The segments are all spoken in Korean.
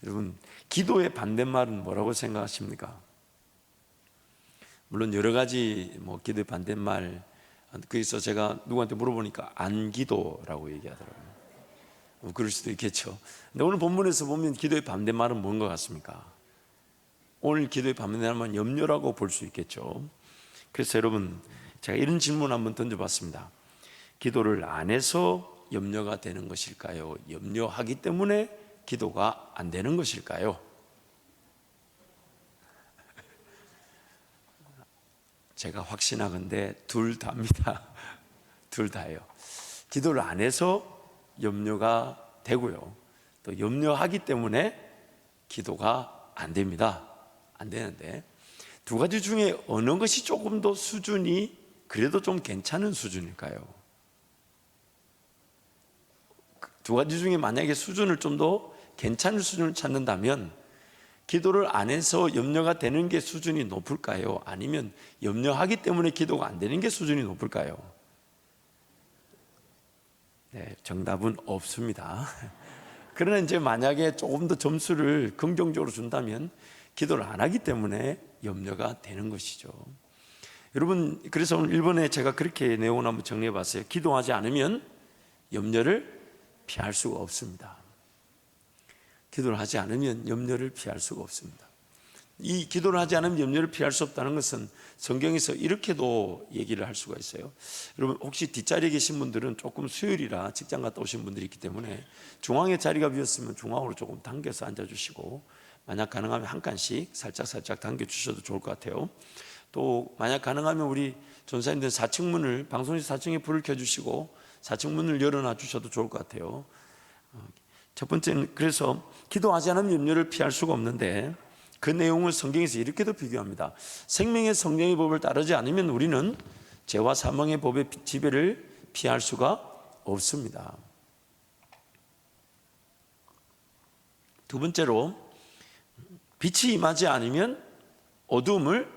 여러분, 기도의 반대말은 뭐라고 생각하십니까? 물론 여러 가지 기도의 반대말, 그래서 제가 누구한테 물어보니까 안기도라고 얘기하더라고요. 그럴 수도 있겠죠. 근데 오늘 본문에서 보면 기도의 반대말은 뭔 것 같습니까? 오늘 기도의 반대말은 염려라고 볼 수 있겠죠. 그래서 여러분, 제가 이런 질문 한번 던져봤습니다. 기도를 안 해서 염려가 되는 것일까요? 염려하기 때문에 기도가 안 되는 것일까요? 제가 확신하건대 둘 다입니다. 둘 다예요. 기도를 안 해서 염려가 되고요, 또 염려하기 때문에 기도가 안 됩니다. 안 되는데, 두 가지 중에 어느 것이 조금 더 수준이 그래도 좀 괜찮은 수준일까요? 두 가지 중에 만약에 수준을 좀 더 괜찮은 수준을 찾는다면 기도를 안 해서 염려가 되는 게 수준이 높을까요? 아니면 염려하기 때문에 기도가 안 되는 게 수준이 높을까요? 네, 정답은 없습니다. 그러나 이제 만약에 조금 더 점수를 긍정적으로 준다면 기도를 안 하기 때문에 염려가 되는 것이죠. 여러분, 그래서 오늘 1번에 제가 그렇게 내용을 한번 정리해 봤어요. 기도하지 않으면 염려를 피할 수가 없습니다. 기도를 하지 않으면 염려를 피할 수가 없습니다. 이 기도를 하지 않으면 염려를 피할 수 없다는 것은 성경에서 이렇게도 얘기를 할 수가 있어요. 여러분, 혹시 뒷자리에 계신 분들은 조금 수요일이라 직장 갔다 오신 분들이 있기 때문에 중앙에 자리가 비었으면 중앙으로 조금 당겨서 앉아주시고, 만약 가능하면 한 칸씩 살짝 당겨주셔도 좋을 것 같아요. 또 만약 가능하면 우리 전사님들 4층 문을, 방송에서 4층에 불을 켜주시고 4층 문을 열어놔 주셔도 좋을 것 같아요. 첫 번째는, 그래서 기도하지 않으면 염려를 피할 수가 없는데 그 내용을 성경에서 이렇게도 비교합니다. 생명의 성령의 법을 따르지 않으면 우리는 죄와 사망의 법의 지배를 피할 수가 없습니다. 두 번째로, 빛이 임하지 않으면 어두움을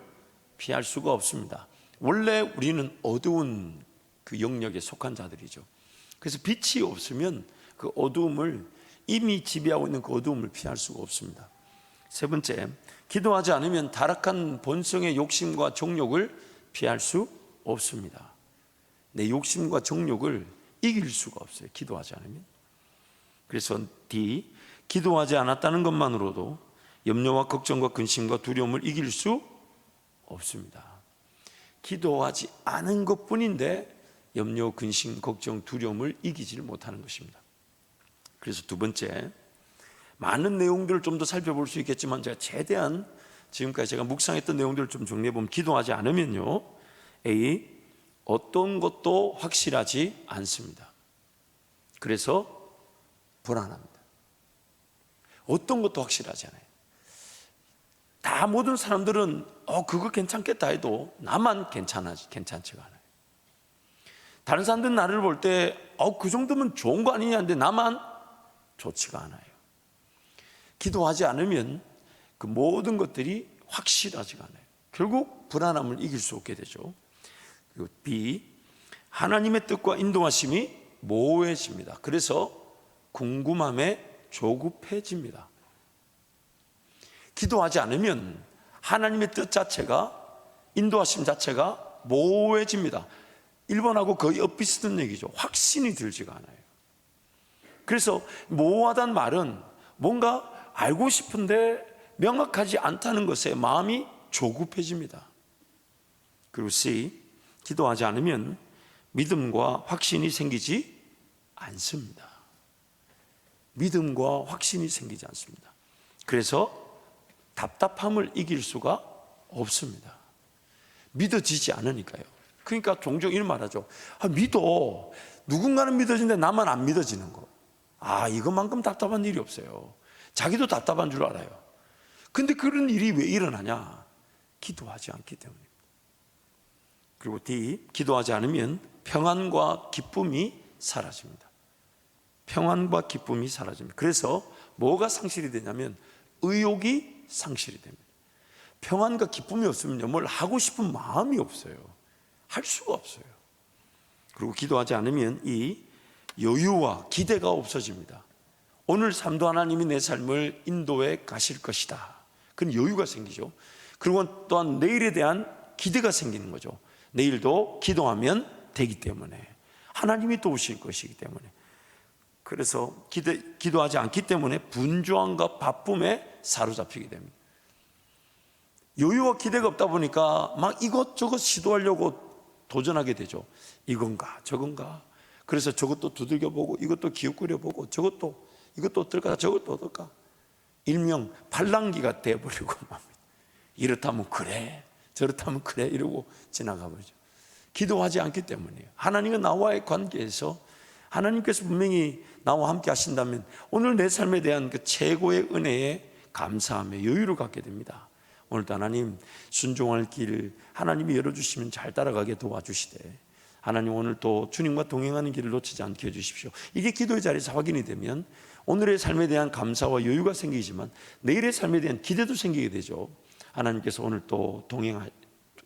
피할 수가 없습니다. 원래 우리는 어두운 그 영역에 속한 자들이죠. 그래서 빛이 없으면 그 어두움을, 이미 지배하고 있는 그 어두움을 피할 수가 없습니다. 세 번째, 기도하지 않으면 타락한 본성의 욕심과 정욕을 피할 수 없습니다. 내 욕심과 정욕을 이길 수가 없어요, 기도하지 않으면. 그래서 D, 기도하지 않았다는 것만으로도 염려와 걱정과 근심과 두려움을 이길 수 없습니다. 기도하지 않은 것뿐인데 염려, 근심, 걱정, 두려움을 이기지를 못하는 것입니다. 그래서 두 번째, 많은 내용들을 좀 더 살펴볼 수 있겠지만 제가 최대한 지금까지 제가 묵상했던 내용들을 좀 정리해보면, 기도하지 않으면요, A, 어떤 것도 확실하지 않습니다. 그래서 불안합니다. 어떤 것도 확실하지 않아요. 다 모든 사람들은 그거 괜찮겠다 해도 나만 괜찮지가 않아요. 다른 사람들은 나를 볼 때 그 정도면 좋은 거 아니냐 하는데 나만 좋지가 않아요. 기도하지 않으면 그 모든 것들이 확실하지가 않아요. 결국 불안함을 이길 수 없게 되죠. 그리고 B, 하나님의 뜻과 인도하심이 모호해집니다. 그래서 궁금함에 조급해집니다. 기도하지 않으면 하나님의 뜻 자체가, 인도하심 자체가 모호해집니다. 1번하고 거의 엇비슷한 얘기죠. 확신이 들지가 않아요. 그래서 모호하다는 말은 뭔가 알고 싶은데 명확하지 않다는 것에 마음이 조급해집니다. 그리고 C, 기도하지 않으면 믿음과 확신이 생기지 않습니다. 믿음과 확신이 생기지 않습니다. 그래서 답답함을 이길 수가 없습니다. 믿어지지 않으니까요. 그러니까 종종 이런 말 하죠. 믿어. 누군가는 믿어지는데 나만 안 믿어지는 거. 이것만큼 답답한 일이 없어요. 자기도 답답한 줄 알아요. 근데 그런 일이 왜 일어나냐? 기도하지 않기 때문입니다. 그리고 D, 기도하지 않으면 평안과 기쁨이 사라집니다. 평안과 기쁨이 사라집니다. 그래서 뭐가 상실이 되냐면 의욕이 상실이 됩니다. 평안과 기쁨이 없으면 뭘 하고 싶은 마음이 없어요. 할 수가 없어요. 그리고 기도하지 않으면 이 여유와 기대가 없어집니다. 오늘 삶도 하나님이 내 삶을 인도해 가실 것이다. 그런 여유가 생기죠. 그리고 또한 내일에 대한 기대가 생기는 거죠. 내일도 기도하면 되기 때문에, 하나님이 도우실 것이기 때문에. 그래서 기도하지 않기 때문에 분주함과 바쁨에 사로잡히게 됩니다. 여유와 기대가 없다 보니까 막 이것저것 시도하려고 도전하게 되죠. 이건가 저건가. 그래서 저것도 두들겨보고 이것도 기웃거려보고 이것도 어떨까 저것도 어떨까. 일명 팔랑귀가 돼버리고 맙니다. 이렇다면 그래 저렇다면 그래 이러고 지나가 버리죠. 기도하지 않기 때문이에요. 하나님과 나와의 관계에서 하나님께서 분명히 나와 함께 하신다면 오늘 내 삶에 대한 그 최고의 은혜에 감사하며 여유를 갖게 됩니다. 오늘도 하나님 순종할 길 하나님이 열어주시면 잘 따라가게 도와주시되, 하나님 오늘 또 주님과 동행하는 길을 놓치지 않게 해주십시오. 이게 기도의 자리에서 확인이 되면 오늘의 삶에 대한 감사와 여유가 생기지만 내일의 삶에 대한 기대도 생기게 되죠. 하나님께서 오늘 또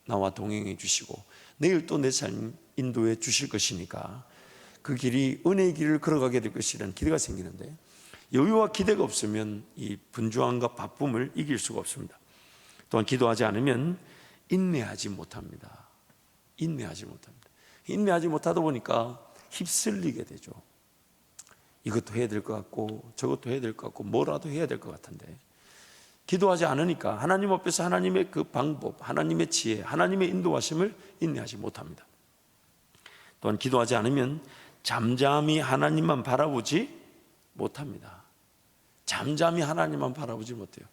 나와 동행해 주시고 내일 또 내 삶 인도해 주실 것이니까 그 길이 은혜의 길을 걸어가게 될 것이라는 기대가 생기는데, 여유와 기대가 없으면 이 분주함과 바쁨을 이길 수가 없습니다. 또한 기도하지 않으면 인내하지 못합니다. 인내하지 못하다 보니까 휩쓸리게 되죠. 이것도 해야 될 것 같고 저것도 해야 될 것 같고 뭐라도 해야 될 것 같은데, 기도하지 않으니까 하나님 앞에서 하나님의 그 방법, 하나님의 지혜, 하나님의 인도하심을 인내하지 못합니다. 또한 기도하지 않으면 잠잠히 하나님만 바라보지 못합니다. 잠잠히 하나님만 바라보지 못해요.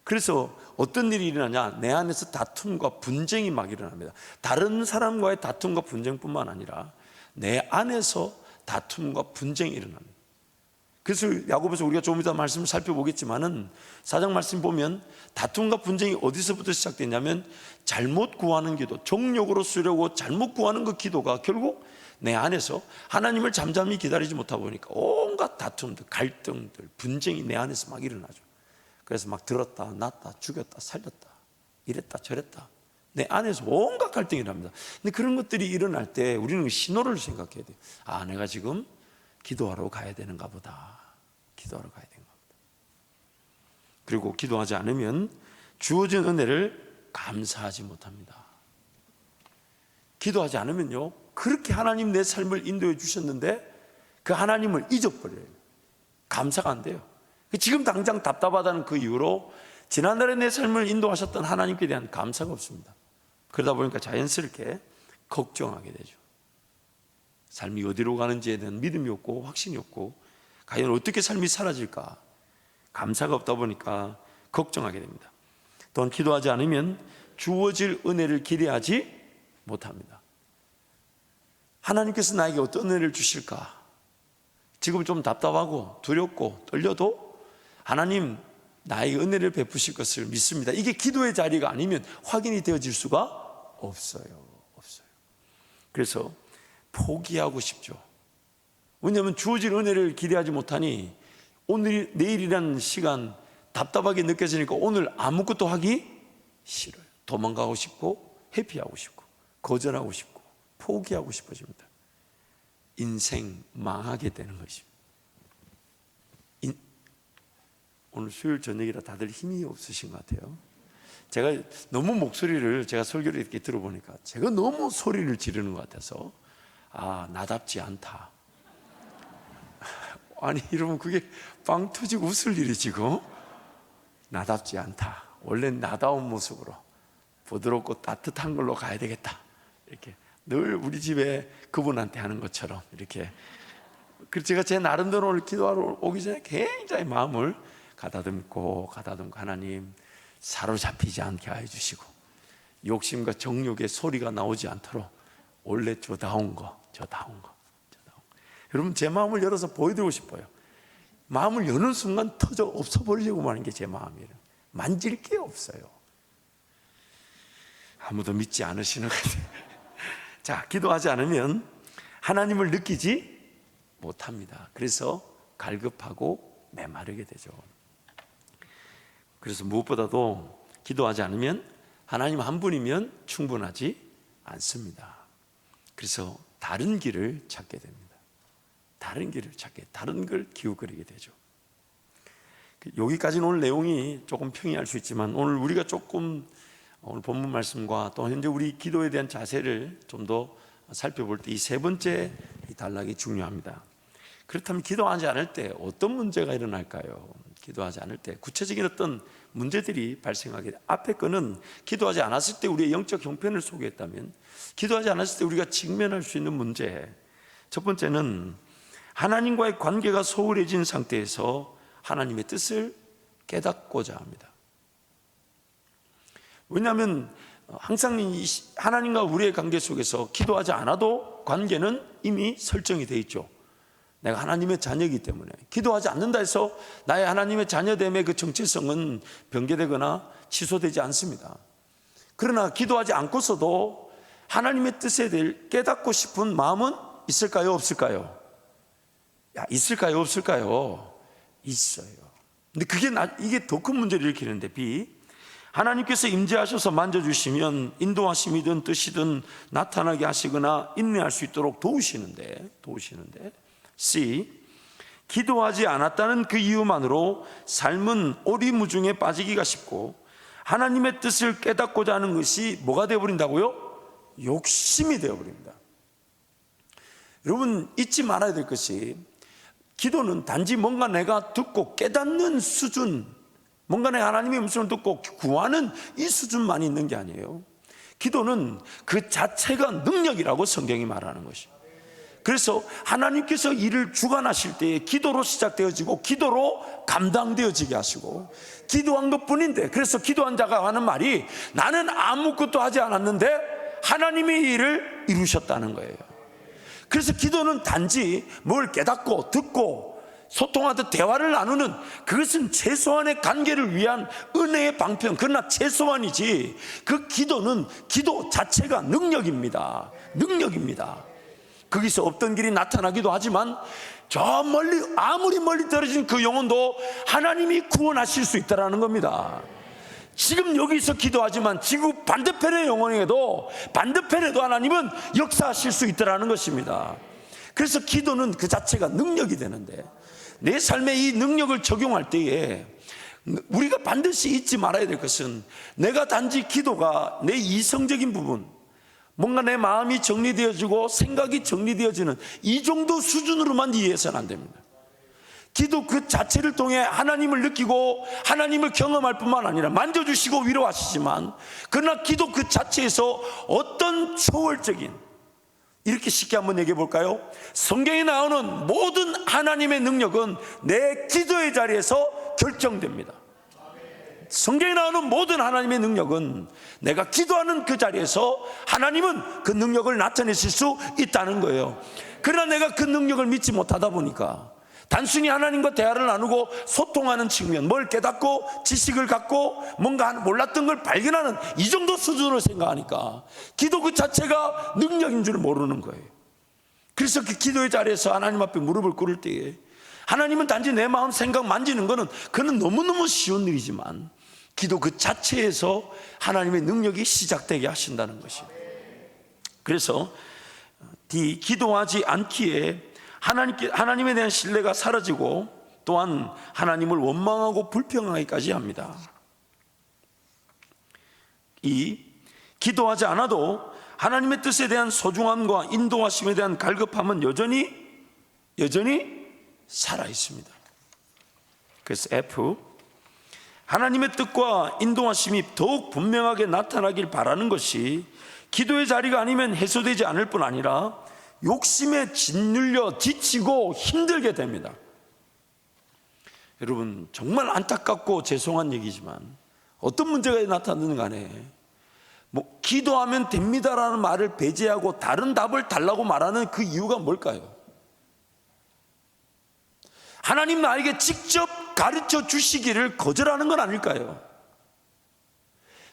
그래서 어떤 일이 일어나냐, 내 안에서 다툼과 분쟁이 막 일어납니다. 다른 사람과의 다툼과 분쟁뿐만 아니라 내 안에서 다툼과 분쟁이 일어납니다. 그래서 야고보서 우리가 조금 이따 말씀을 살펴보겠지만은 4장 말씀 보면 다툼과 분쟁이 어디서부터 시작되냐면 잘못 구하는 기도, 정욕으로 쓰려고 잘못 구하는 그 기도가 결국 내 안에서 하나님을 잠잠히 기다리지 못하다 보니까 온갖 다툼들, 갈등들, 분쟁이 내 안에서 막 일어나죠. 그래서 막 들었다 놨다 죽였다 살렸다 이랬다 저랬다 내 안에서 온갖 갈등이 일어납니다. 근데 그런 것들이 일어날 때 우리는 신호를 생각해야 돼요. 아, 내가 지금 기도하러 가야 되는가 보다. 기도하러 가야 되는가 보다. 그리고 기도하지 않으면 주어진 은혜를 감사하지 못합니다. 기도하지 않으면요, 그렇게 하나님 내 삶을 인도해 주셨는데 그 하나님을 잊어버려요. 감사가 안 돼요. 지금 당장 답답하다는 그 이유로 지난날에 내 삶을 인도하셨던 하나님께 대한 감사가 없습니다. 그러다 보니까 자연스럽게 걱정하게 되죠. 삶이 어디로 가는지에 대한 믿음이 없고 확신이 없고 과연 어떻게 삶이 사라질까, 감사가 없다 보니까 걱정하게 됩니다. 또한 기도하지 않으면 주어질 은혜를 기대하지 못합니다. 하나님께서 나에게 어떤 은혜를 주실까, 지금 좀 답답하고 두렵고 떨려도 하나님 나에게 은혜를 베푸실 것을 믿습니다. 이게 기도의 자리가 아니면 확인이 되어질 수가 없어요. 그래서 포기하고 싶죠. 왜냐하면 주어질 은혜를 기대하지 못하니 오늘 내일이라는 시간 답답하게 느껴지니까 오늘 아무것도 하기 싫어요. 도망가고 싶고 회피하고 싶고 거절하고 싶고 포기하고 싶어집니다. 인생 망하게 되는 것입니다. 오늘 수요일 저녁이라 다들 힘이 없으신 것 같아요. 제가 너무 목소리를, 제가 설교를 이렇게 들어보니까 제가 너무 소리를 지르는 것 같아서 아, 나답지 않다. 아니 여러분, 그게 빵 터지고 웃을 일이 지금 나답지 않다. 원래 나다운 모습으로 부드럽고 따뜻한 걸로 가야 되겠다. 이렇게 늘 우리 집에 그분한테 하는 것처럼 이렇게. 그래서 제가 제 나름대로 오늘 기도하러 오기 전에 굉장히 마음을 가다듬고 하나님 사로잡히지 않게 해주시고 욕심과 정욕의 소리가 나오지 않도록 원래 저다운 거. 여러분, 제 마음을 열어서 보여드리고 싶어요. 마음을 여는 순간 터져 없어버리려고 하는 게 제 마음이에요. 만질 게 없어요. 아무도 믿지 않으시는 것 같아요. 자, 기도하지 않으면 하나님을 느끼지 못합니다. 그래서 갈급하고 메마르게 되죠. 그래서 무엇보다도 기도하지 않으면 하나님 한 분이면 충분하지 않습니다. 그래서 다른 길을 찾게 됩니다. 다른 걸 기웃거리게 되죠. 여기까지는 오늘 내용이 조금 평이할 수 있지만 오늘 우리가 조금 오늘 본문 말씀과 또 현재 우리 기도에 대한 자세를 좀 더 살펴볼 때 이 세 번째 단락이 중요합니다. 그렇다면 기도하지 않을 때 어떤 문제가 일어날까요? 기도하지 않을 때 구체적인 어떤 문제들이 발생하게 돼. 앞에 거는 기도하지 않았을 때 우리의 영적 형편을 소개했다면, 기도하지 않았을 때 우리가 직면할 수 있는 문제, 첫 번째는 하나님과의 관계가 소홀해진 상태에서 하나님의 뜻을 깨닫고자 합니다. 왜냐하면 항상 하나님과 우리의 관계 속에서 기도하지 않아도 관계는 이미 설정이 되어 있죠. 내가 하나님의 자녀이기 때문에 기도하지 않는다 해서 나의 하나님의 자녀됨의 그 정체성은 변개되거나 취소되지 않습니다. 그러나 기도하지 않고서도 하나님의 뜻에 대해 깨닫고 싶은 마음은 있을까요? 없을까요? 있을까요? 없을까요? 있어요. 근데 이게 더 큰 문제를 일으키는데, B, 하나님께서 임재하셔서 만져주시면 인도하심이든 뜻이든 나타나게 하시거나 인내할 수 있도록 도우시는데, C, 기도하지 않았다는 그 이유만으로 삶은 오리무중에 빠지기가 쉽고 하나님의 뜻을 깨닫고자 하는 것이 뭐가 되어버린다고요? 욕심이 되어버립니다. 여러분 잊지 말아야 될 것이, 기도는 단지 뭔가 내가 듣고 깨닫는 수준, 뭔가 내가 하나님의 음성을 듣고 구하는 이 수준만 있는 게 아니에요. 기도는 그 자체가 능력이라고 성경이 말하는 것이에요. 그래서 하나님께서 일을 주관하실 때에 기도로 시작되어지고 기도로 감당되어지게 하시고, 기도한 것뿐인데, 그래서 기도한 자가 하는 말이 나는 아무것도 하지 않았는데 하나님의 일을 이루셨다는 거예요. 그래서 기도는 단지 뭘 깨닫고 듣고 소통하듯 대화를 나누는, 그것은 최소한의 관계를 위한 은혜의 방편, 그러나 최소한이지, 그 기도는 기도 자체가 능력입니다. 거기서 없던 길이 나타나기도 하지만 저 멀리, 아무리 멀리 떨어진 그 영혼도 하나님이 구원하실 수 있다는 겁니다. 지금 여기서 기도하지만 지구 반대편의 영혼에도, 반대편에도 하나님은 역사하실 수 있다는 것입니다. 그래서 기도는 그 자체가 능력이 되는데, 내 삶에 이 능력을 적용할 때에 우리가 반드시 잊지 말아야 될 것은, 내가 단지 기도가 내 이성적인 부분, 뭔가 내 마음이 정리되어지고 생각이 정리되어지는 이 정도 수준으로만 이해해서는 안 됩니다. 기도 그 자체를 통해 하나님을 느끼고 하나님을 경험할 뿐만 아니라 만져주시고 위로하시지만, 그러나 기도 그 자체에서 어떤 초월적인, 이렇게 쉽게 한번 얘기해 볼까요? 성경에 나오는 모든 하나님의 능력은 내 기도의 자리에서 결정됩니다. 성경에 나오는 모든 하나님의 능력은 내가 기도하는 그 자리에서 하나님은 그 능력을 나타내실 수 있다는 거예요. 그러나 내가 그 능력을 믿지 못하다 보니까 단순히 하나님과 대화를 나누고 소통하는 측면, 뭘 깨닫고 지식을 갖고 뭔가 몰랐던 걸 발견하는 이 정도 수준으로 생각하니까 기도 그 자체가 능력인 줄 모르는 거예요. 그래서 그 기도의 자리에서 하나님 앞에 무릎을 꿇을 때에 하나님은 단지 내 마음 생각 만지는 거는, 그는 너무너무 쉬운 일이지만 기도 그 자체에서 하나님의 능력이 시작되게 하신다는 것이에요. 그래서 기도하지 않기에 하나님에 대한 신뢰가 사라지고 또한 하나님을 원망하고 불평하기까지 합니다. 기도하지 않아도 하나님의 뜻에 대한 소중함과 인도하심에 대한 갈급함은 여전히 살아 있습니다. 그래서 F, 하나님의 뜻과 인도하심이 더욱 분명하게 나타나길 바라는 것이 기도의 자리가 아니면 해소되지 않을 뿐 아니라 욕심에 짓눌려 지치고 힘들게 됩니다. 여러분 정말 안타깝고 죄송한 얘기지만 어떤 문제가 나타나든 간에 기도하면 됩니다라는 말을 배제하고 다른 답을 달라고 말하는 그 이유가 뭘까요? 하나님 나에게 직접 가르쳐 주시기를 거절하는 건 아닐까요?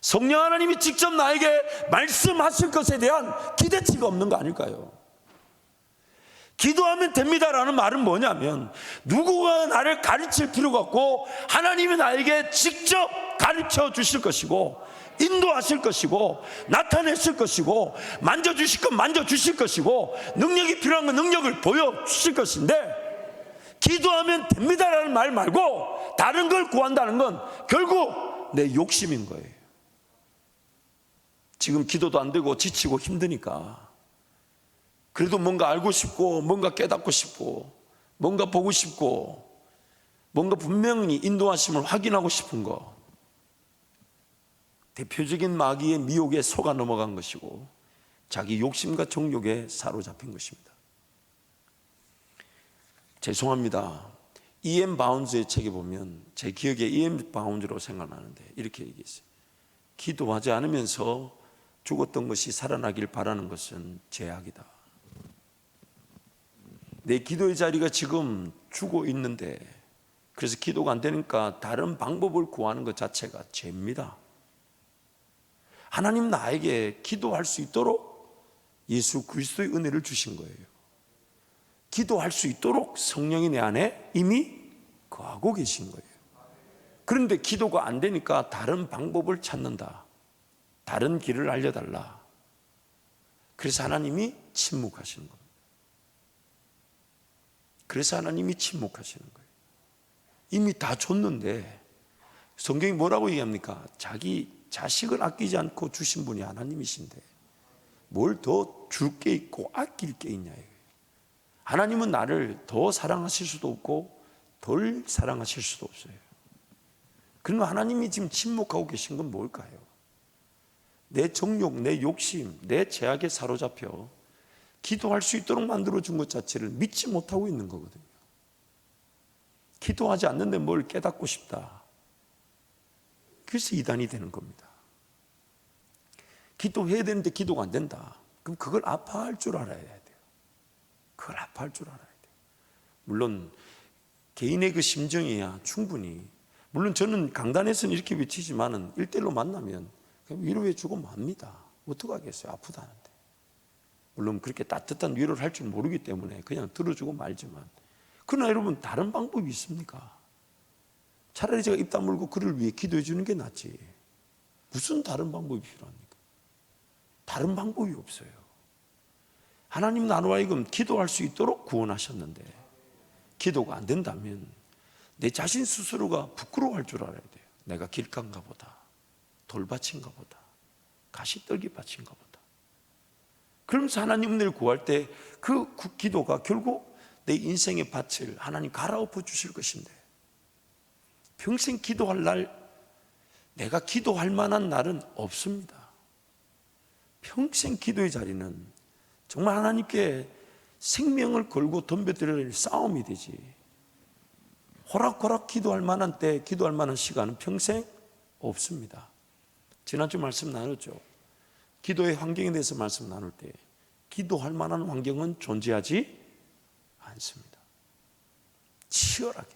성령 하나님이 직접 나에게 말씀하실 것에 대한 기대치가 없는 거 아닐까요? 기도하면 됩니다라는 말은 뭐냐면 누구가 나를 가르칠 필요가 없고 하나님이 나에게 직접 가르쳐 주실 것이고 인도하실 것이고 나타내실 것이고 만져주실 건 만져주실 것이고 능력이 필요한 건 능력을 보여주실 것인데, 기도하면 됩니다라는 말 말고 다른 걸 구한다는 건 결국 내 욕심인 거예요. 지금 기도도 안 되고 지치고 힘드니까 그래도 뭔가 알고 싶고 뭔가 깨닫고 싶고 뭔가 보고 싶고 뭔가 분명히 인도하심을 확인하고 싶은 거, 대표적인 마귀의 미혹에 속아 넘어간 것이고 자기 욕심과 정욕에 사로잡힌 것입니다. 죄송합니다. E.M. 바운즈의 책에 보면 제 기억에 E.M. 바운즈로 생각나는데 이렇게 얘기했어요. 기도하지 않으면서 죽었던 것이 살아나길 바라는 것은 죄악이다. 내 기도의 자리가 지금 죽어 있는데 그래서 기도가 안 되니까 다른 방법을 구하는 것 자체가 죄입니다. 하나님 나에게 기도할 수 있도록 예수 그리스도의 은혜를 주신 거예요. 기도할 수 있도록 성령이 내 안에 이미 거하고 계신 거예요. 그런데 기도가 안 되니까 다른 방법을 찾는다. 다른 길을 알려달라. 그래서 하나님이 침묵하시는 겁니다. 그래서 하나님이 침묵하시는 거예요. 이미 다 줬는데 성경이 뭐라고 얘기합니까? 자기 자식을 아끼지 않고 주신 분이 하나님이신데 뭘 더 줄 게 있고 아낄 게 있냐. 하나님은 나를 더 사랑하실 수도 없고 덜 사랑하실 수도 없어요. 그러면 하나님이 지금 침묵하고 계신 건 뭘까요? 내 정욕, 내 욕심, 내 죄악에 사로잡혀 기도할 수 있도록 만들어준 것 자체를 믿지 못하고 있는 거거든요. 기도하지 않는데 뭘 깨닫고 싶다. 그래서 이단이 되는 겁니다. 기도해야 되는데 기도가 안 된다. 그럼 그걸 아파할 줄 알아야 돼요. 그걸 아파할 줄 알아야 돼요. 물론 개인의 그 심정이야 충분히, 물론 저는 강단에서는 이렇게 외치지만은 1대1로 만나면 그냥 위로해 주고 맙니다. 어떡하겠어요, 아프다는데. 물론 그렇게 따뜻한 위로를 할 줄 모르기 때문에 그냥 들어주고 말지만, 그러나 여러분 다른 방법이 있습니까? 차라리 제가 입 다물고 그를 위해 기도해 주는 게 낫지. 무슨 다른 방법이 필요합니까? 다른 방법이 없어요. 하나님 나로 하여금 기도할 수 있도록 구원하셨는데 기도가 안 된다면 내 자신 스스로가 부끄러워할 줄 알아야 돼요. 내가 길가인가 보다, 돌밭인가 보다, 가시떨기 밭인가 보다. 그러면서 하나님 은혜를 구할 때 그 기도가 결국 내 인생의 밭을 하나님 갈아엎어 주실 것인데, 평생 기도할 날, 내가 기도할 만한 날은 없습니다. 평생 기도의 자리는 정말 하나님께 생명을 걸고 덤벼들어야 할 싸움이 되지, 호락호락 기도할 만한 때, 기도할 만한 시간은 평생 없습니다. 지난주 말씀 나눴죠. 기도의 환경에 대해서 말씀 나눌 때 기도할 만한 환경은 존재하지 않습니다. 치열하게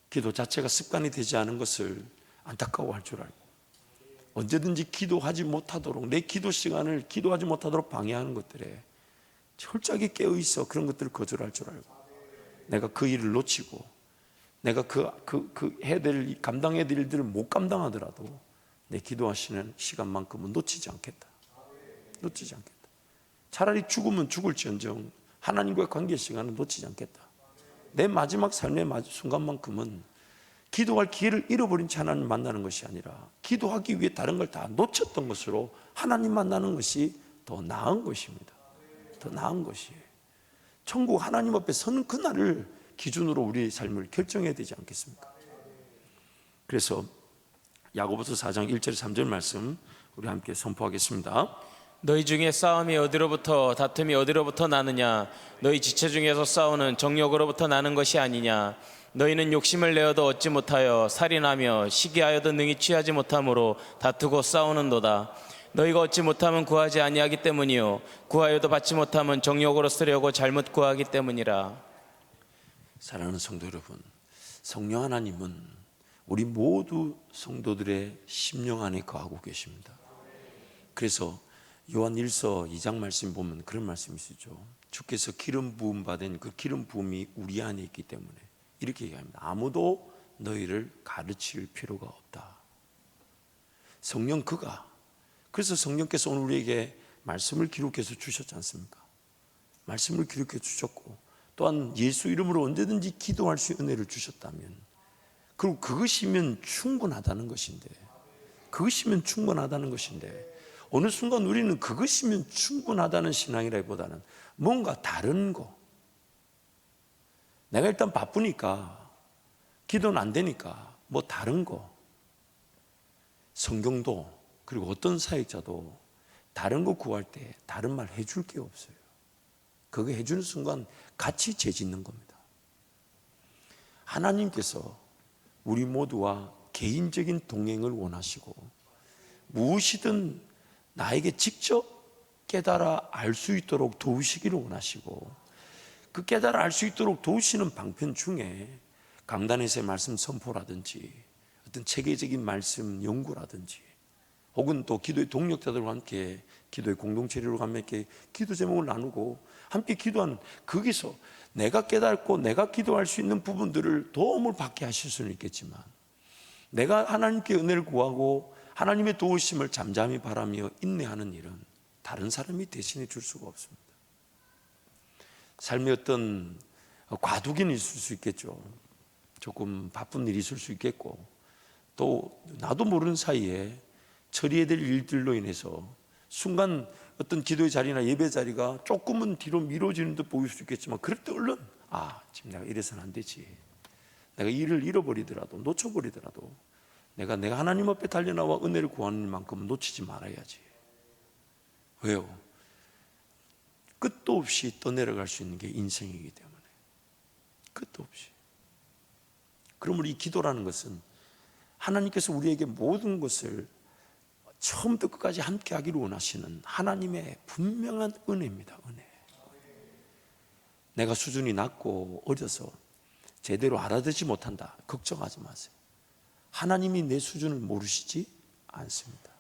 기도 자체가 습관이 되지 않은 것을 안타까워할 줄 알고, 언제든지 기도하지 못하도록, 내 기도 시간을 기도하지 못하도록 방해하는 것들에 철저하게 깨어있어 그런 것들을 거절할 줄 알고, 내가 그 일을 놓치고 내가 해야 될, 감당해야 될 일들을 못 감당하더라도 내 기도하시는 시간만큼은 놓치지 않겠다. 차라리 죽으면 죽을지언정 하나님과의 관계 시간은 놓치지 않겠다. 내 마지막 삶의 순간만큼은 기도할 기회를 잃어버린 채 하나님 만나는 것이 아니라 기도하기 위해 다른 걸 다 놓쳤던 것으로 하나님 만나는 것이 더 나은 것입니다. 더 나은 것이에요. 천국 하나님 앞에 서는 그날을 기준으로 우리의 삶을 결정해야 되지 않겠습니까? 그래서 야고보서 4장 1절 3절 말씀 우리 함께 선포하겠습니다. 너희 중에 싸움이 어디로부터, 다툼이 어디로부터 나느냐? 너희 지체 중에서 싸우는 정욕으로부터 나는 것이 아니냐? 너희는 욕심을 내어도 얻지 못하여 살인하며 시기하여도 능히 취하지 못함으로 다투고 싸우는도다. 너희가 얻지 못하면 구하지 아니하기 때문이요 구하여도 받지 못하면 정욕으로 쓰려고 잘못 구하기 때문이라. 사랑하는 성도 여러분, 성령 하나님은 우리 모두 성도들의 심령 안에 거하고 계십니다. 그래서 요한 1서 2장 말씀 보면 그런 말씀이 있죠. 주께서 기름 부음 받은 그 기름 부음이 우리 안에 있기 때문에 이렇게 얘기합니다. 아무도 너희를 가르칠 필요가 없다. 성령 그가, 그래서 성령께서 오늘 우리에게 말씀을 기록해서 주셨지 않습니까? 말씀을 기록해 주셨고 또한 예수 이름으로 언제든지 기도할 수 있는 은혜를 주셨다면, 그리고 그것이면 충분하다는 것인데, 어느 순간 우리는 그것이면 충분하다는 신앙이라기보다는 뭔가 다른 거, 내가 일단 바쁘니까 기도는 안 되니까 뭐 다른 거, 성경도 그리고 어떤 사역자도 다른 거 구할 때 다른 말 해줄 게 없어요. 그거 해주는 순간 같이 죄짓는 겁니다. 하나님께서 우리 모두와 개인적인 동행을 원하시고, 무엇이든 나에게 직접 깨달아 알 수 있도록 도우시기를 원하시고, 그 깨달아 알 수 있도록 도우시는 방편 중에 강단에서의 말씀 선포라든지 어떤 체계적인 말씀 연구라든지, 혹은 또 기도의 동력자들과 함께 기도의 공동체로 가면 이렇게 기도 제목을 나누고 함께 기도하는, 거기서 내가 깨닫고 내가 기도할 수 있는 부분들을 도움을 받게 하실 수는 있겠지만, 내가 하나님께 은혜를 구하고 하나님의 도우심을 잠잠히 바라며 인내하는 일은 다른 사람이 대신해 줄 수가 없습니다. 삶의 어떤 과도기는 있을 수 있겠죠. 조금 바쁜 일이 있을 수 있겠고, 또 나도 모르는 사이에 처리해야 될 일들로 인해서 순간 어떤 기도의 자리나 예배 자리가 조금은 뒤로 미뤄지는 듯 보일 수 있겠지만, 그럴 때 얼른 지금 내가 이래서는 안 되지, 내가 일을 잃어버리더라도 놓쳐버리더라도 내가 하나님 앞에 달려나와 은혜를 구하는 만큼은 놓치지 말아야지. 왜요? 끝도 없이 떠내려갈 수 있는 게 인생이기 때문에. 끝도 없이. 그러므로 이 기도라는 것은 하나님께서 우리에게 모든 것을 처음부터 끝까지 함께 하기를 원하시는 하나님의 분명한 은혜입니다. 은혜. 내가 수준이 낮고 어려서 제대로 알아듣지 못한다, 걱정하지 마세요. 하나님이 내 수준을 모르시지 않습니다.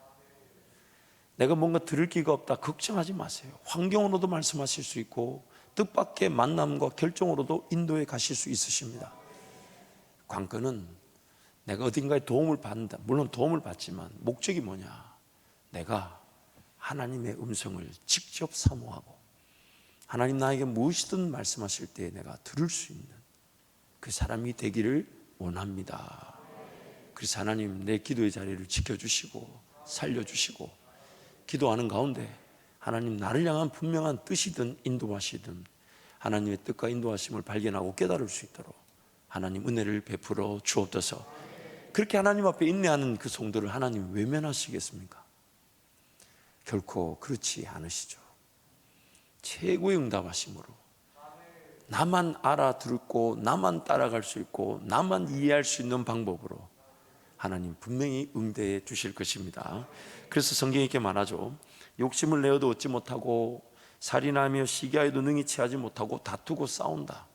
내가 뭔가 들을 기가 없다, 걱정하지 마세요. 환경으로도 말씀하실 수 있고 뜻밖의 만남과 결정으로도 인도해 가실 수 있으십니다. 관건은 내가 어딘가에 도움을 받는다, 물론 도움을 받지만 목적이 뭐냐, 내가 하나님의 음성을 직접 사모하고 하나님 나에게 무엇이든 말씀하실 때 내가 들을 수 있는 그 사람이 되기를 원합니다. 그래서 하나님 내 기도의 자리를 지켜주시고 살려주시고, 기도하는 가운데 하나님 나를 향한 분명한 뜻이든 인도하시든 하나님의 뜻과 인도하심을 발견하고 깨달을 수 있도록 하나님 은혜를 베풀어 주옵소서. 그렇게 하나님 앞에 인내하는 그 성도를 하나님 외면하시겠습니까? 결코 그렇지 않으시죠. 최고의 응답하심으로 나만 알아듣고 나만 따라갈 수 있고 나만 이해할 수 있는 방법으로 하나님 분명히 응대해 주실 것입니다. 그래서 성경에 이렇게 말하죠. 욕심을 내어도 얻지 못하고 살인하며 시기하여도 능히 취하지 못하고 다투고 싸운다.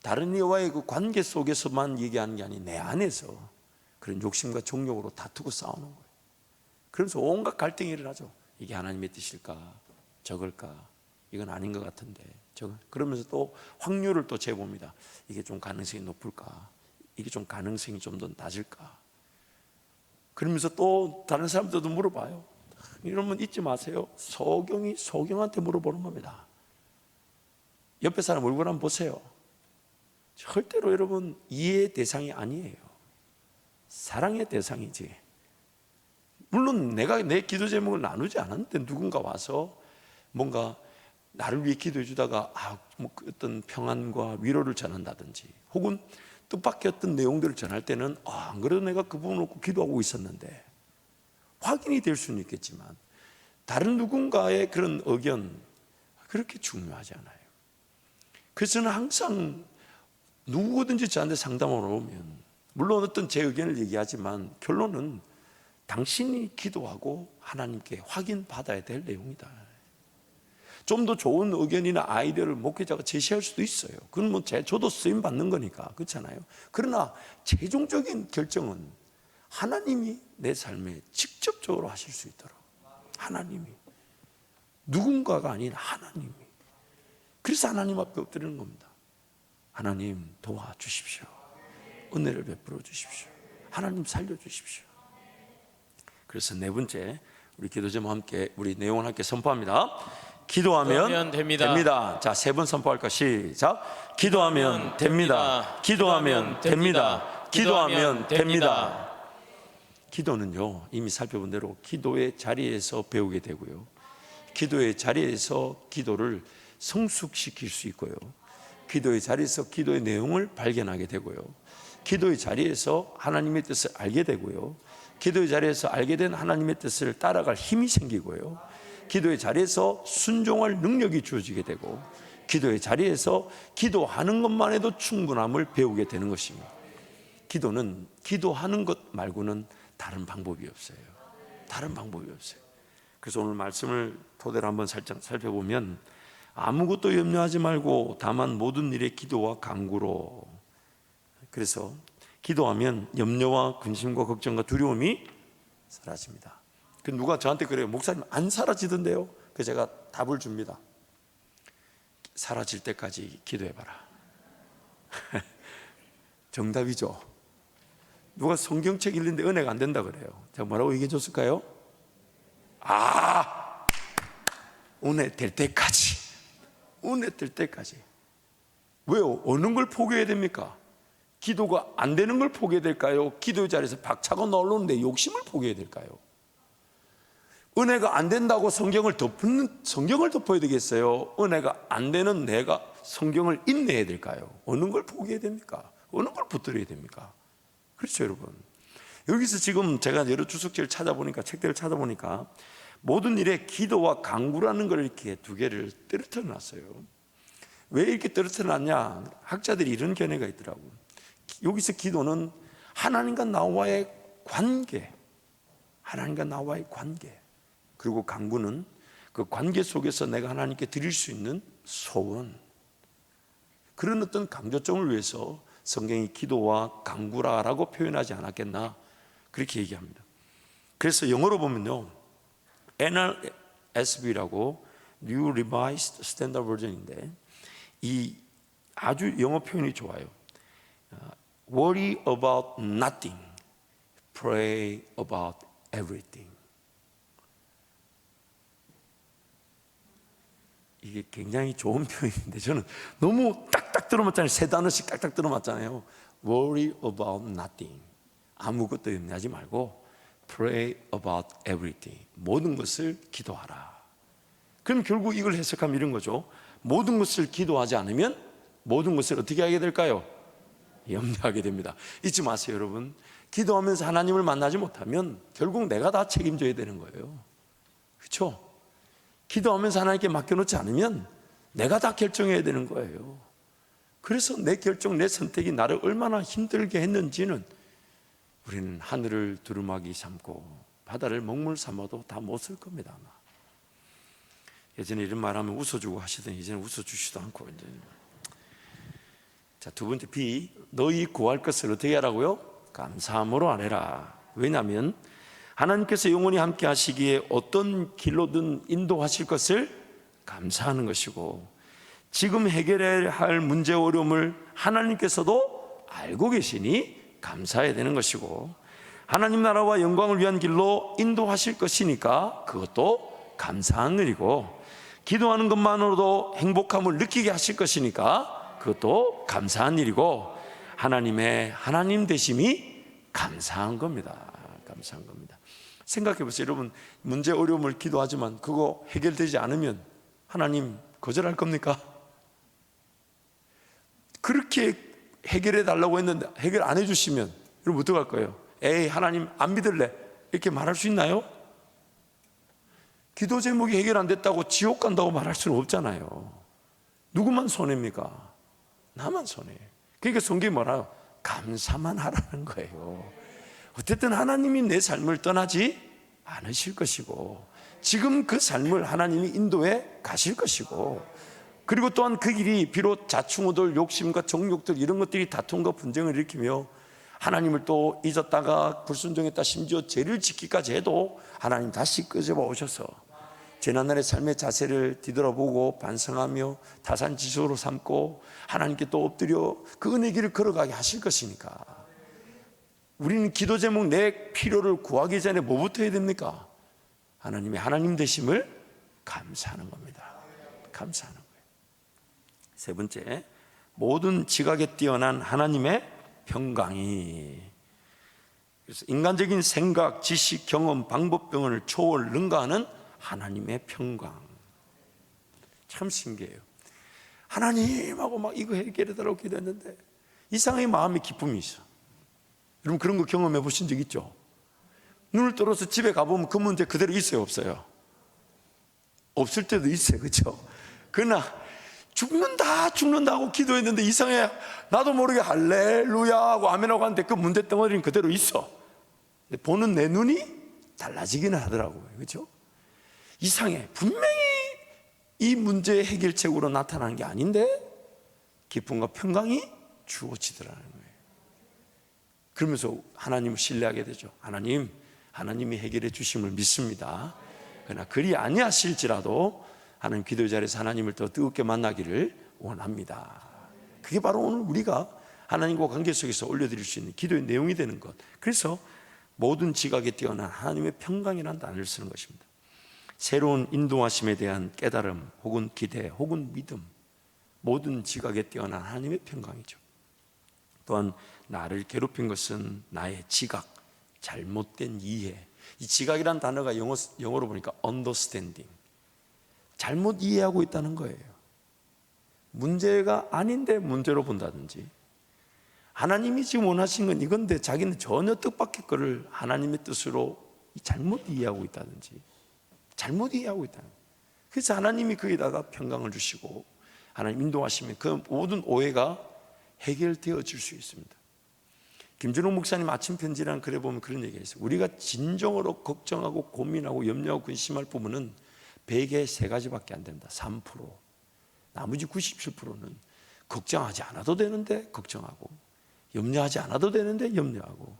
다른 이와의 그 관계 속에서만 얘기하는 게 아니, 내 안에서 그런 욕심과 정욕으로 다투고 싸우는 거예요. 그러면서 온갖 갈등이 일어나죠. 이게 하나님의 뜻일까, 저걸까, 이건 아닌 것 같은데 그러면서 또 확률을 또 재봅니다. 이게 좀 가능성이 높을까, 이게 좀 가능성이 좀 더 낮을까. 그러면서 또 다른 사람들도 물어봐요. 이러면 잊지 마세요. 소경이 소경한테 물어보는 겁니다. 옆에 사람 얼굴 한번 보세요. 절대로 여러분 이해의 대상이 아니에요. 사랑의 대상이지. 물론 내가 내 기도 제목을 나누지 않았는데 누군가 와서 뭔가 나를 위해 기도해 주다가 뭐 어떤 평안과 위로를 전한다든지, 혹은 뜻밖의 어떤 내용들을 전할 때는 안 그래도 내가 그 부분을 놓고 기도하고 있었는데, 확인이 될 수는 있겠지만 다른 누군가의 그런 의견 그렇게 중요하지 않아요. 그래서 저는 항상 누구든지 저한테 상담하러 오면 물론 어떤 제 의견을 얘기하지만 결론은 당신이 기도하고 하나님께 확인받아야 될 내용이다. 좀 더 좋은 의견이나 아이디어를 목회자가 제시할 수도 있어요. 그건 뭐 저도 쓰임 받는 거니까, 그렇잖아요. 그러나 최종적인 결정은 하나님이 내 삶에 직접적으로 하실 수 있도록, 하나님이, 누군가가 아닌 하나님이. 그래서 하나님 앞에 엎드리는 겁니다. 하나님 도와주십시오. 은혜를 베풀어 주십시오. 하나님 살려주십시오. 그래서 네 번째, 우리 기도 제목 함께, 우리 내용을 함께 선포합니다. 기도하면 됩니다. 자, 3번 선포할까? 시작. 기도하면 됩니다. 기도하면 됩니다. 기도하면 됩니다. 기도는요, 이미 살펴본 대로 기도의 자리에서 배우게 되고요, 기도의 자리에서 기도를 성숙시킬 수 있고요, 기도의 자리에서 기도의 내용을 발견하게 되고요, 기도의 자리에서 하나님의 뜻을 알게 되고요, 기도의 자리에서 알게 된 하나님의 뜻을 따라갈 힘이 생기고요, 기도의 자리에서 순종할 능력이 주어지게 되고, 기도의 자리에서 기도하는 것만 해도 충분함을 배우게 되는 것입니다. 기도는 기도하는 것 말고는 다른 방법이 없어요. 다른 방법이 없어요. 그래서 오늘 말씀을 토대로 한번 살짝 살펴보면, 아무것도 염려하지 말고 다만 모든 일에 기도와 간구로. 그래서 기도하면 염려와 근심과 걱정과 두려움이 사라집니다. 그 누가 저한테 그래요. 목사님 안 사라지던데요. 그래서 제가 답을 줍니다. 사라질 때까지 기도해봐라. 정답이죠. 누가 성경책 읽는데 은혜가 안 된다 그래요. 제가 뭐라고 얘기해 줬을까요? 은혜 될 때까지. 은혜 될 때까지. 왜요? 어느 걸 포기해야 됩니까? 기도가 안 되는 걸 포기해야 될까요? 기도의 자리에서 박차고 나오는데 욕심을 포기해야 될까요? 은혜가 안 된다고 성경을 덮어야 되겠어요? 은혜가 안 되는 내가 성경을 인내해야 될까요? 어느 걸 포기해야 됩니까? 어느 걸 붙들어야 됩니까? 그렇죠, 여러분. 여기서 지금 제가 여러 주석지를 찾아보니까, 책들을 찾아보니까 모든 일에 기도와 간구라는 걸 이렇게 두 개를 떨어뜨려 놨어요. 왜 이렇게 떨어뜨려 놨냐? 학자들이 이런 견해가 있더라고요. 여기서 기도는 하나님과 나와의 관계, 하나님과 나와의 관계, 그리고 간구는 그 관계 속에서 내가 하나님께 드릴 수 있는 소원, 그런 어떤 강조점을 위해서 성경이 기도와 간구라라고 표현하지 않았겠나, 그렇게 얘기합니다. 그래서 영어로 보면요, NRSV라고 New Revised Standard Version인데, 이 아주 영어 표현이 좋아요. Worry about nothing, pray about everything. 이게 굉장히 좋은 표현인데 저는 너무 딱딱 들어맞잖아요. 세 단어씩 딱딱 들어맞잖아요. Worry about nothing, 아무것도 염려하지 말고 Pray about everything, 모든 것을 기도하라. 그럼 결국 이걸 해석하면 이런 거죠. 모든 것을 기도하지 않으면 모든 것을 어떻게 하게 될까요? 염려하게 됩니다. 잊지 마세요, 여러분. 기도하면서 하나님을 만나지 못하면 결국 내가 다 책임져야 되는 거예요. 그렇죠? 기도하면서 하나님께 맡겨놓지 않으면 내가 다 결정해야 되는 거예요. 그래서 내 결정, 내 선택이 나를 얼마나 힘들게 했는지는 우리는 하늘을 두루마기 삼고 바다를 먹물 삼아도 다 못 쓸 겁니다, 아마. 예전에 이런 말하면 웃어주고 하시더니 이제는 웃어주시도 않고. 이제. 자, 두 번째 B, 너희 구할 것을 어떻게 하라고요? 감사함으로 아뢰라. 왜냐하면 하나님께서 영원히 함께 하시기에 어떤 길로든 인도하실 것을 감사하는 것이고, 지금 해결해야 할 문제 어려움을 하나님께서도 알고 계시니 감사해야 되는 것이고, 하나님 나라와 영광을 위한 길로 인도하실 것이니까 그것도 감사한 일이고, 기도하는 것만으로도 행복함을 느끼게 하실 것이니까 그것도 감사한 일이고, 하나님의 하나님 되심이 감사한 겁니다. 감사한 겁니다. 생각해 보세요, 여러분. 문제 어려움을 기도하지만 그거 해결되지 않으면 하나님 거절할 겁니까? 그렇게 해결해 달라고 했는데 해결 안 해주시면 여러분 어떡할 거예요? 에이, 하나님 안 믿을래, 이렇게 말할 수 있나요? 기도 제목이 해결 안 됐다고 지옥 간다고 말할 수는 없잖아요. 누구만 손해입니까? 나만 손해. 그러니까 성경이 뭐라요? 감사만 하라는 거예요. 어쨌든 하나님이 내 삶을 떠나지 않으실 것이고, 지금 그 삶을 하나님이 인도해 가실 것이고, 그리고 또한 그 길이 비록 자충우돌, 욕심과 정욕들, 이런 것들이 다툼과 분쟁을 일으키며 하나님을 또 잊었다가 불순종했다, 심지어 죄를 짓기까지 해도 하나님 다시 끄집어 오셔서 지난날의 삶의 자세를 뒤돌아보고 반성하며 타산지석으로 삼고 하나님께 또 엎드려 그 은혜 길을 걸어가게 하실 것이니까, 우리는 기도 제목 내 필요를 구하기 전에 뭐부터 해야 됩니까? 하나님의 하나님 되심을 감사하는 겁니다. 감사하는 거예요. 세 번째, 모든 지각에 뛰어난 하나님의 평강이. 그래서 인간적인 생각, 지식, 경험, 방법 등을 초월 능가하는 하나님의 평강. 참 신기해요. 하나님하고 막 이거 해결해달라고 기도했는데 이상하게 마음에 기쁨이 있어. 여러분 그런 거 경험해 보신 적 있죠? 눈을 떨어서 집에 가보면 그 문제 그대로 있어요, 없어요? 없을 때도 있어요, 그렇죠? 그러나 죽는다고 기도했는데 이상해, 나도 모르게 할렐루야 하고 아멘하고 하는데 그 문제 덩어리는 그대로 있어. 근데 보는 내 눈이 달라지기는 하더라고요, 그렇죠? 이상해, 분명히 이 문제의 해결책으로 나타나는 게 아닌데 기쁨과 평강이 주어지더라는 거예요. 그러면서 하나님을 신뢰하게 되죠. 하나님이 해결해 주심을 믿습니다. 그러나 그리 아니하실지라도 하나님 기도 자리에서 하나님을 더 뜨겁게 만나기를 원합니다. 그게 바로 오늘 우리가 하나님과 관계 속에서 올려드릴 수 있는 기도의 내용이 되는 것. 그래서 모든 지각에 뛰어난 하나님의 평강이라는 단어를 쓰는 것입니다. 새로운 인도하심에 대한 깨달음 혹은 기대 혹은 믿음, 모든 지각에 뛰어난 하나님의 평강이죠. 또한 나를 괴롭힌 것은 나의 지각, 잘못된 이해. 이 지각이란 단어가 영어로 보니까 understanding, 잘못 이해하고 있다는 거예요. 문제가 아닌데 문제로 본다든지, 하나님이 지금 원하신 건 이건데 자기는 전혀 뜻밖의 거를 하나님의 뜻으로 잘못 이해하고 있다든지, 잘못 이해하고 있다는 거예요. 그래서 하나님이 거기다가 평강을 주시고 하나님 인도하시면 그 모든 오해가 해결되어질 수 있습니다. 김준호 목사님 아침 편지라는 글에 보면 그런 얘기가 있어요. 우리가 진정으로 걱정하고 고민하고 염려하고 근심할 부분은 100에 3가지밖에 안 된다. 3%. 나머지 97%는 걱정하지 않아도 되는데 걱정하고, 염려하지 않아도 되는데 염려하고.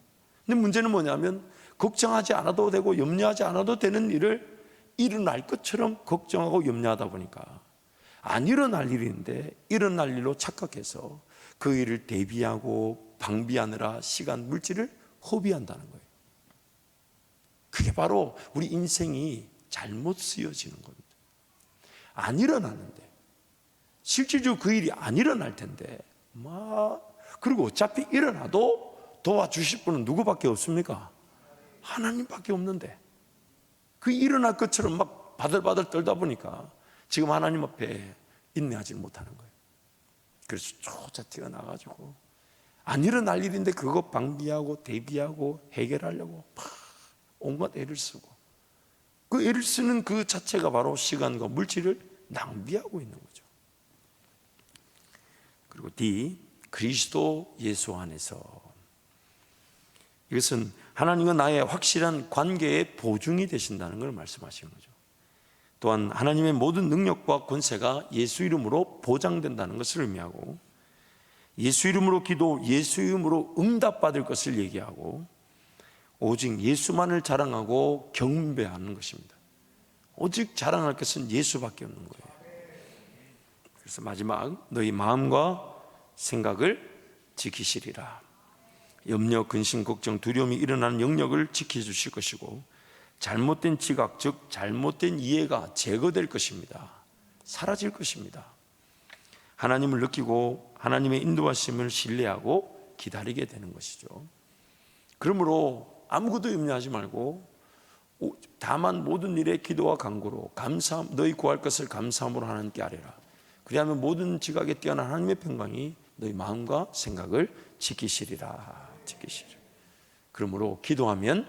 근데 문제는 뭐냐면 걱정하지 않아도 되고 염려하지 않아도 되는 일을 일어날 것처럼 걱정하고 염려하다 보니까 안 일어날 일인데 일어날 일로 착각해서 그 일을 대비하고 방비하느라 시간, 물질을 허비한다는 거예요. 그게 바로 우리 인생이 잘못 쓰여지는 겁니다. 안 일어나는데, 실질적으로 그 일이 안 일어날 텐데 그리고 어차피 일어나도 도와주실 분은 누구밖에 없습니까? 하나님밖에 없는데 그 일어날 것처럼 막 바들바들 떨다 보니까 지금 하나님 앞에 인내하지 못하는 거예요. 그래서 쫓아 튀어나가지고 안 일어날 일인데 그거 방비하고 대비하고 해결하려고 막 온갖 애를 쓰고, 그 애를 쓰는 그 자체가 바로 시간과 물질을 낭비하고 있는 거죠. 그리고 D, 그리스도 예수 안에서. 이것은 하나님과 나의 확실한 관계의 보증이 되신다는 걸 말씀하시는 거죠. 또한 하나님의 모든 능력과 권세가 예수 이름으로 보장된다는 것을 의미하고, 예수 이름으로 기도, 예수 이름으로 응답받을 것을 얘기하고, 오직 예수만을 자랑하고 경배하는 것입니다. 오직 자랑할 것은 예수밖에 없는 거예요. 그래서 마지막, 너희 마음과 생각을 지키시리라. 염려, 근심, 걱정, 두려움이 일어나는 영역을 지켜주실 것이고, 잘못된 지각, 즉 잘못된 이해가 제거될 것입니다. 사라질 것입니다. 하나님을 느끼고 하나님의 인도하심을 신뢰하고 기다리게 되는 것이죠. 그러므로 아무것도 염려하지 말고 다만 모든 일에 기도와 간구로 너희 구할 것을 감사함으로 하나님께 아뢰라. 그리하면 모든 지각에 뛰어난 하나님의 평강이 너희 마음과 생각을 지키시리라. 그러므로 기도하면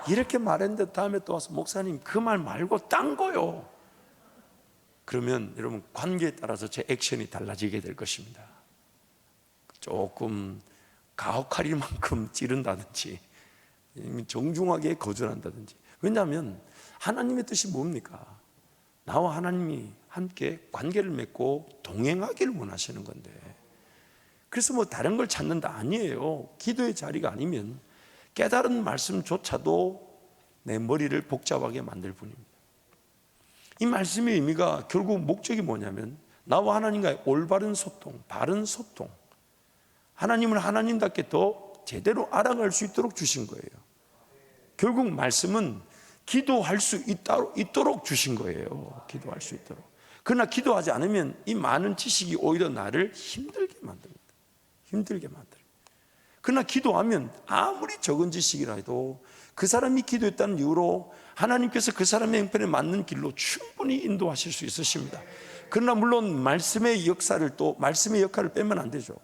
이렇게 말했는데 다음에 또 와서 목사님 그 말 말고 딴 거요. 그러면 여러분 관계에 따라서 제 액션이 달라지게 될 것입니다. 조금 가혹할 만큼 찌른다든지 정중하게 거절한다든지. 왜냐하면 하나님의 뜻이 뭡니까? 나와 하나님이 함께 관계를 맺고 동행하기를 원하시는 건데, 그래서 뭐 다른 걸 찾는다 아니에요. 기도의 자리가 아니면 깨달은 말씀조차도 내 머리를 복잡하게 만들 뿐입니다. 이 말씀의 의미가 결국 목적이 뭐냐면 나와 하나님과의 올바른 소통, 바른 소통, 하나님을 하나님답게 더 제대로 알아갈 수 있도록 주신 거예요. 결국 말씀은 기도할 수 있도록 주신 거예요. 기도할 수 있도록. 그러나 기도하지 않으면 이 많은 지식이 오히려 나를 힘들게 만듭니다. 힘들게 만들어요. 그러나 기도하면 아무리 적은 지식이라 해도 그 사람이 기도했다는 이유로 하나님께서 그 사람의 형편에 맞는 길로 충분히 인도하실 수 있으십니다. 그러나 물론 말씀의 역할을 빼면 안 되죠.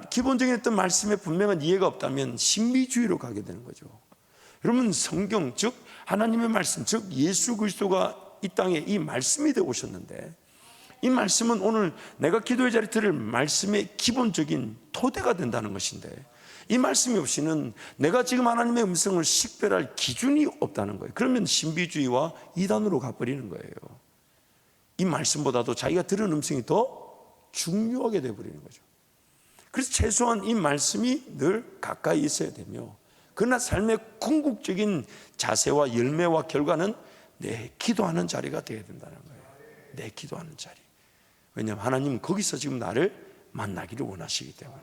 기본적인 어떤 말씀에 분명한 이해가 없다면 신비주의로 가게 되는 거죠. 여러분, 성경 즉 하나님의 말씀, 즉 예수 그리스도가 이 땅에 이 말씀이 되어 오셨는데, 이 말씀은 오늘 내가 기도의 자리에 들을 말씀의 기본적인 토대가 된다는 것인데, 이 말씀이 없이는 내가 지금 하나님의 음성을 식별할 기준이 없다는 거예요. 그러면 신비주의와 이단으로 가버리는 거예요. 이 말씀보다도 자기가 들은 음성이 더 중요하게 되어버리는 거죠. 그래서 최소한 이 말씀이 늘 가까이 있어야 되며, 그러나 삶의 궁극적인 자세와 열매와 결과는 내 기도하는 자리가 되어야 된다는 거예요. 내 기도하는 자리. 왜냐하면 하나님은 거기서 지금 나를 만나기를 원하시기 때문에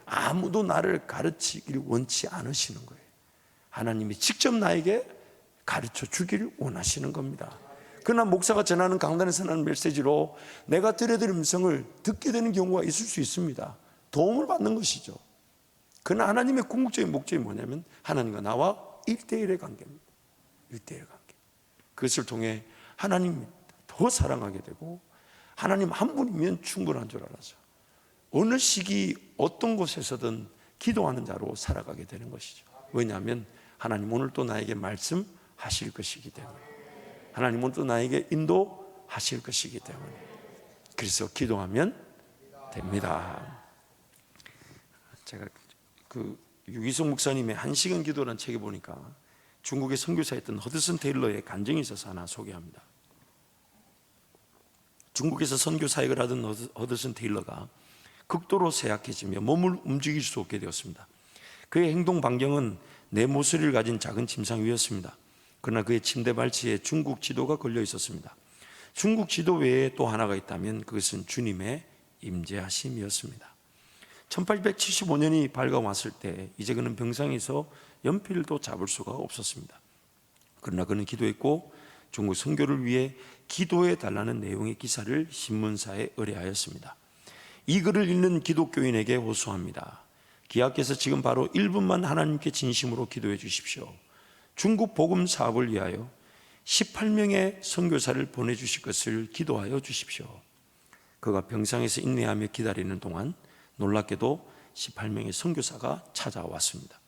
아무도 나를 가르치기를 원치 않으시는 거예요. 하나님이 직접 나에게 가르쳐 주기를 원하시는 겁니다. 그러나 목사가 전하는 강단에서 하는 메시지로 내가 들어드릴 음성을 듣게 되는 경우가 있을 수 있습니다. 도움을 받는 것이죠. 그러나 하나님의 궁극적인 목적이 뭐냐면 하나님과 나와 1대1의 관계입니다. 1대1 관계. 그것을 통해 하나님을 더 사랑하게 되고, 하나님 한 분이면 충분한 줄 알아서 어느 시기 어떤 곳에서든 기도하는 자로 살아가게 되는 것이죠. 왜냐하면 하나님 오늘 또 나에게 말씀하실 것이기 때문에, 하나님 오늘 또 나에게 인도하실 것이기 때문에, 그래서 기도하면 됩니다. 제가 유기성 목사님의 한식은 기도라는 책에 보니까 중국의 선교사였던 허드슨 테일러의 간증이 있어서 하나 소개합니다. 중국에서 선교 사역을 하던 허드슨 테일러가 극도로 쇠약해지며 몸을 움직일 수 없게 되었습니다. 그의 행동 반경은 네 모서리를 가진 작은 침상 위였습니다. 그러나 그의 침대 발치에 중국 지도가 걸려 있었습니다. 중국 지도 외에 또 하나가 있다면 그것은 주님의 임재하심이었습니다. 1875년이 밝아왔을 때 이제 그는 병상에서 연필도 잡을 수가 없었습니다. 그러나 그는 기도했고 중국 선교를 위해 기도해 달라는 내용의 기사를 신문사에 의뢰하였습니다. 이 글을 읽는 기독교인에게 호소합니다. 기하께서 지금 바로 1분만 하나님께 진심으로 기도해 주십시오. 중국 복음 사업을 위하여 18명의 선교사를 보내주실 것을 기도하여 주십시오. 그가 병상에서 인내하며 기다리는 동안 놀랍게도 18명의 선교사가 찾아왔습니다.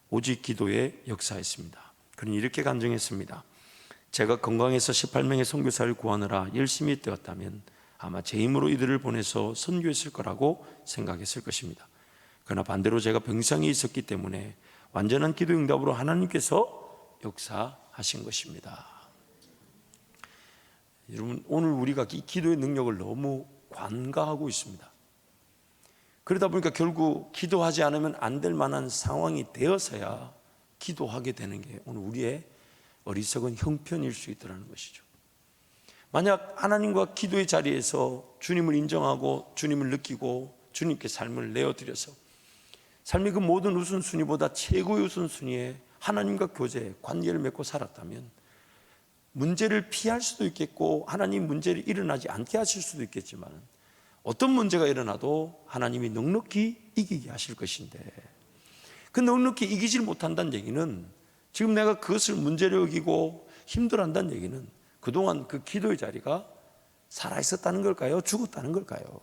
오직 기도의 역사였습니다. 그는 이렇게 간증했습니다. 제가 건강해서 18명의 선교사를 구하느라 열심히 뛰었다면 아마 제 힘으로 이들을 보내서 선교했을 거라고 생각했을 것입니다. 그러나 반대로 제가 병상에 있었기 때문에 완전한 기도 응답으로 하나님께서 역사하신 것입니다. 여러분, 오늘 우리가 기도의 능력을 너무 관가하고 있습니다. 그러다 보니까 결국 기도하지 않으면 안 될 만한 상황이 되어서야 기도하게 되는 게 오늘 우리의 어리석은 형편일 수 있다는 것이죠. 만약 하나님과 기도의 자리에서 주님을 인정하고 주님을 느끼고 주님께 삶을 내어드려서 삶의 그 모든 우선순위보다 최고의 우선순위에 하나님과 교제, 관계를 맺고 살았다면 문제를 피할 수도 있겠고 하나님 문제를 일어나지 않게 하실 수도 있겠지만 어떤 문제가 일어나도 하나님이 넉넉히 이기게 하실 것인데, 그 넉넉히 이기질 못한다는 얘기는 지금 내가 그것을 문제로 여기고 힘들어한다는 얘기는 그동안 그 기도의 자리가 살아있었다는 걸까요? 죽었다는 걸까요?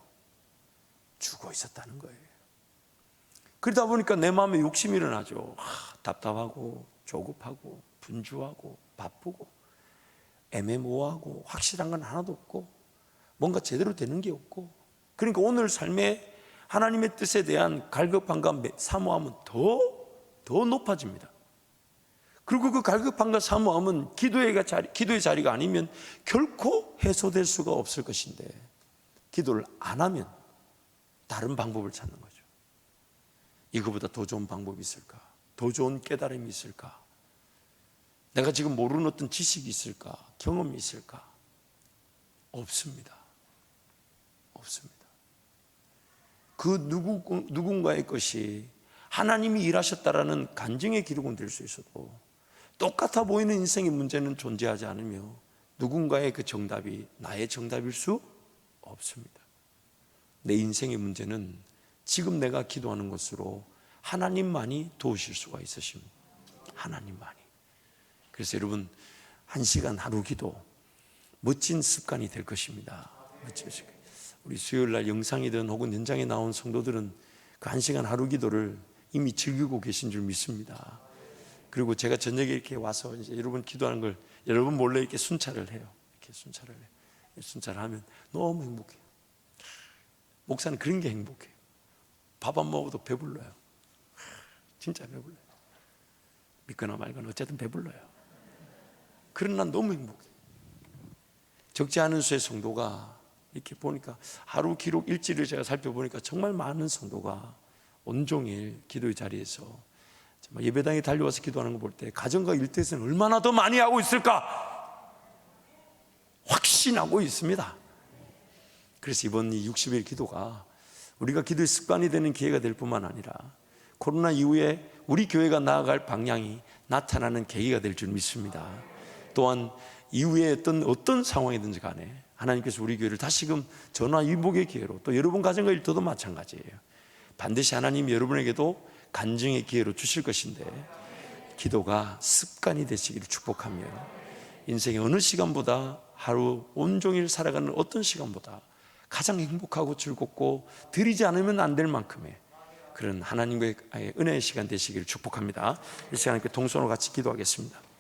죽어 있었다는 거예요. 그러다 보니까 내 마음에 욕심이 일어나죠. 답답하고 조급하고 분주하고 바쁘고 애매모호하고 확실한 건 하나도 없고 뭔가 제대로 되는 게 없고, 그러니까 오늘 삶에 하나님의 뜻에 대한 갈급함과 사모함은 더 높아집니다. 그리고 그 갈급함과 사모함은 기도의 자리가 아니면 결코 해소될 수가 없을 것인데, 기도를 안 하면 다른 방법을 찾는 거죠. 이거보다 더 좋은 방법이 있을까? 더 좋은 깨달음이 있을까? 내가 지금 모르는 어떤 지식이 있을까? 경험이 있을까? 없습니다. 없습니다. 그 누군가의 것이 하나님이 일하셨다라는 간증의 기록은 될 수 있어도 똑같아 보이는 인생의 문제는 존재하지 않으며 누군가의 그 정답이 나의 정답일 수 없습니다. 내 인생의 문제는 지금 내가 기도하는 것으로 하나님만이 도우실 수가 있으십니다. 하나님만이. 그래서 여러분, 1시간 하루 기도 멋진 습관이 될 것입니다. 멋진 습관. 우리 수요일 날 영상이든 혹은 현장에 나온 성도들은 그 1시간 하루 기도를 이미 즐기고 계신 줄 믿습니다. 그리고 제가 저녁에 이렇게 와서 이제 여러분 기도하는 걸 여러분 몰래 이렇게 순찰을 해요. 이렇게 순찰을 해요. 순찰을 하면 너무 행복해요. 목사는 그런 게 행복해요. 밥 안 먹어도 배불러요. 진짜 배불러요. 믿거나 말거나 어쨌든 배불러요. 그런 난 너무 행복해요. 적지 않은 수의 성도가 이렇게 보니까 하루 기록 일지를 제가 살펴보니까 정말 많은 성도가 온종일 기도의 자리에서 정말 예배당에 달려와서 기도하는 거 볼 때 가정과 일터에서는 얼마나 더 많이 하고 있을까 확신하고 있습니다. 그래서 이번 이 60일 기도가 우리가 기도의 습관이 되는 기회가 될 뿐만 아니라 코로나 이후에 우리 교회가 나아갈 방향이 나타나는 계기가 될 줄 믿습니다. 또한 이후에 어떤 상황이든지 간에 하나님께서 우리 교회를 다시금 전화위복의 기회로, 또 여러분 가정과 일터도 마찬가지예요. 반드시 하나님이 여러분에게도 간증의 기회로 주실 것인데 기도가 습관이 되시기를 축복하며 인생의 어느 시간보다 하루 온종일 살아가는 어떤 시간보다 가장 행복하고 즐겁고 드리지 않으면 안 될 만큼의 그런 하나님과의 은혜의 시간 되시기를 축복합니다. 이 시간 함께 동선으로 같이 기도하겠습니다.